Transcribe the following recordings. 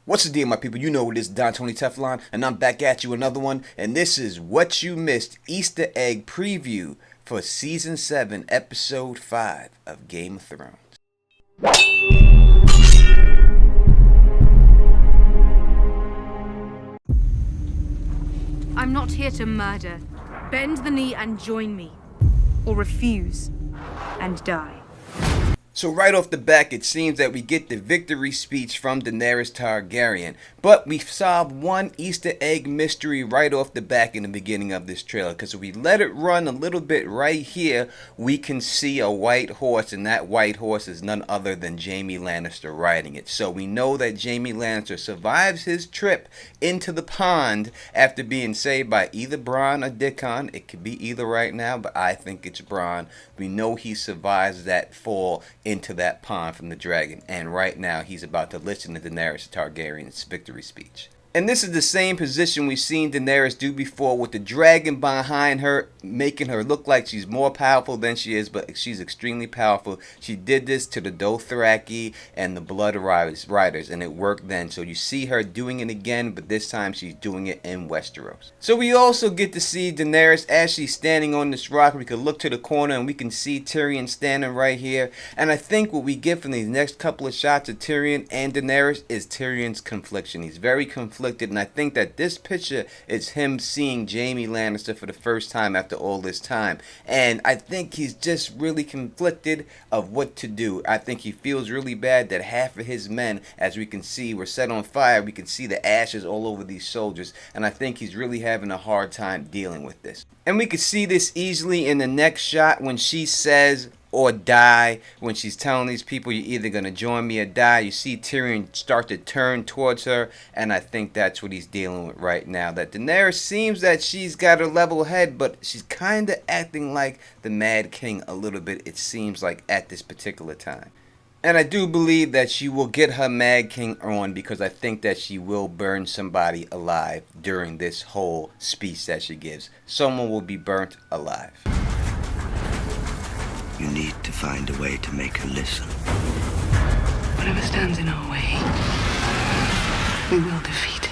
What's the deal, my people? You know it is Don Tony Teflon, and I'm back at you another one. And this is What You Missed Easter Egg Preview for Season 7, Episode 5 of Game of Thrones. I'm not here to murder. Bend the knee and join me. Or refuse and die. So right off the back, it seems that we get the victory speech from Daenerys Targaryen. But we solved one Easter egg mystery right off the back in the beginning of this trailer. Because if we let it run a little bit right here, we can see a white horse. And that white horse is none other than Jaime Lannister riding it. So we know that Jaime Lannister survives his trip into the pond after being saved by either Bronn or Dickon. It could be either right now, but I think it's Bronn. We know he survives that fall into that pond from the dragon, and right now he's about to listen to Daenerys Targaryen's victory speech. And this is the same position we've seen Daenerys do before, with the dragon behind her, making her look like she's more powerful than she is, but she's extremely powerful. She did this to the Dothraki and the Blood Riders, and it worked then. So you see her doing it again, but this time she's doing it in Westeros. So we also get to see Daenerys as she's standing on this rock. We can look to the corner and we can see Tyrion standing right here. And I think what we get from these next couple of shots of Tyrion and Daenerys is Tyrion's confliction. He's very conflicted. And I think that this picture is him seeing Jaime Lannister for the first time after all this time. And I think he's just really conflicted of what to do. I think he feels really bad that half of his men, as we can see, were set on fire. We can see the ashes all over these soldiers. And I think he's really having a hard time dealing with this. And we can see this easily in the next shot when she says, or die, when she's telling these people, you're either going to join me or die. You see Tyrion start to turn towards her, and I think that's what he's dealing with right now. That Daenerys seems that she's got her level head, but she's kind of acting like the Mad King a little bit, it seems like, at this particular time. And I do believe that she will get her Mad King on, because I think that she will burn somebody alive during this whole speech that she gives. Someone will be burnt alive. You need to find a way to make her listen. Whatever stands in our way, we will defeat it.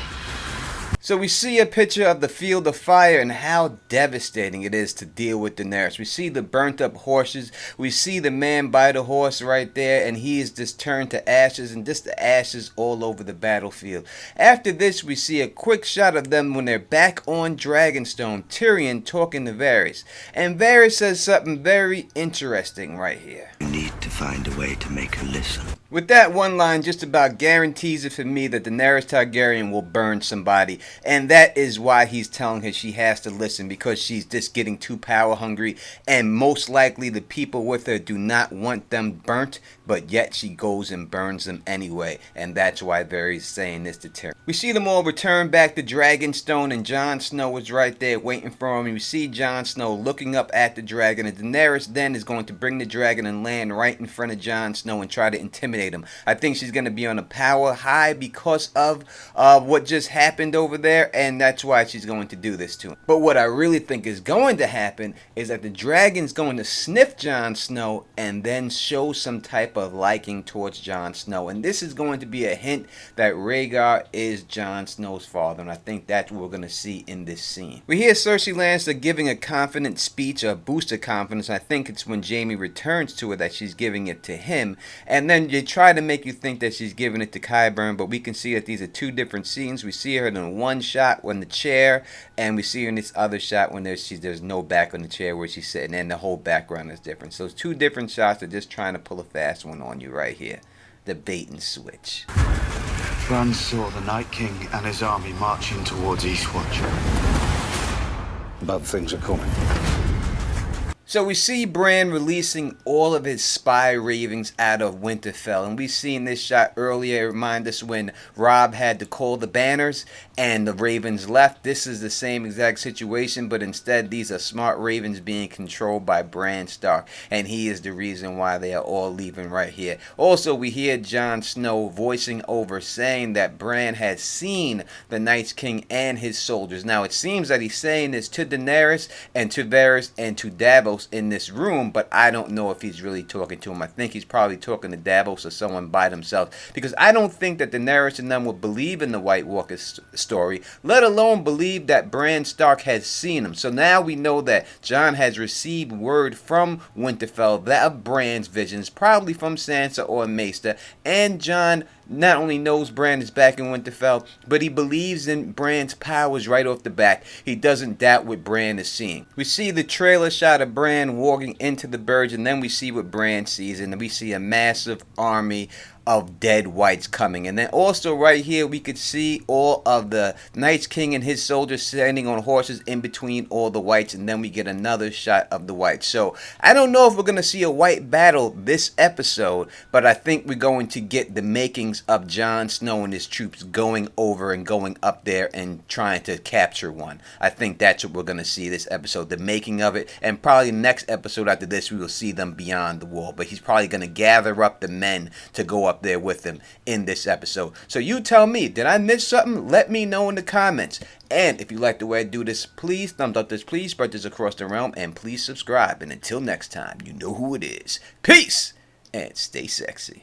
So we see a picture of the field of fire and how devastating it is to deal with Daenerys. We see the burnt up horses. We see the man by the horse right there, and he is just turned to ashes, and just the ashes all over the battlefield. After this, we see a quick shot of them when they're back on Dragonstone, Tyrion talking to Varys. And Varys says something very interesting right here. You need to find a way to make her listen. With that one line, just about guarantees it for me that Daenerys Targaryen will burn somebody. And that is why he's telling her she has to listen, because she's just getting too power hungry. And most likely the people with her do not want them burnt, but yet she goes and burns them anyway. And that's why Varys is saying this to Tyrion. We see them all return back to Dragonstone, and Jon Snow is right there waiting for him. And we see Jon Snow looking up at the dragon, and Daenerys then is going to bring the dragon and land right in front of Jon Snow and try to intimidate him. I think she's going to be on a power high because of what just happened over there, and that's why she's going to do this to him. But what I really think is going to happen is that the dragon's going to sniff Jon Snow and then show some type of liking towards Jon Snow. And this is going to be a hint that Rhaegar is Jon Snow's father, and I think that's what we're going to see in this scene. We hear Cersei Lannister giving a confident speech, a boost of confidence. I think it's when Jaime returns to her that she's giving it to him, and then they try to make you think that she's giving it to Qyburn, but we can see that these are two different scenes. We see her in one shot on the chair, and we see her in this other shot when there's no back on the chair where she's sitting, and the whole background is different. So it's two different shots. They're just trying to pull a fast one on you right here. The bait and switch. Bran saw the Night King and his army marching towards Eastwatch. Bad things are coming. So we see Bran releasing all of his spy ravings out of Winterfell. And we seen this shot earlier. Remind us when Robb had to call the banners and the ravens left. This is the same exact situation, but instead these are smart ravens being controlled by Bran Stark. And he is the reason why they are all leaving right here. Also, we hear Jon Snow voicing over saying that Bran has seen the Night's King and his soldiers. Now it seems that he's saying this to Daenerys and to Varys and to Davos Davos in this room, but I don't know if he's really talking to him. I think he's probably talking to Davos or someone by themselves, because I don't think that Daenerys and them will believe in the White Walker's story, let alone believe that Bran Stark has seen him. So now we know that Jon has received word from Winterfell that of Bran's visions, probably from Sansa or Maester, and Jon not only knows Bran is back in Winterfell, but he believes in Bran's powers right off the bat. He doesn't doubt what Bran is seeing. We see the trailer shot of Bran walking into the birds, and then we see what Bran sees, and we see a massive army of dead whites coming. And then also right here we could see all of the Night's King and his soldiers standing on horses in between all the whites, and then we get another shot of the whites. So I don't know if we're going to see a white battle this episode, but I think we're going to get the makings of Jon Snow and his troops going over and going up there and trying to capture one. I think that's what we're going to see this episode, the making of it, and probably next episode after this we will see them beyond the wall. But he's probably going to gather up the men to go up there with him in this episode. So you tell me, did I miss something? Let me know in the comments. And if you like the way I do this, please thumbs up this, please spread this across the realm, and please subscribe. And until next time, you know who it is. Peace and stay sexy.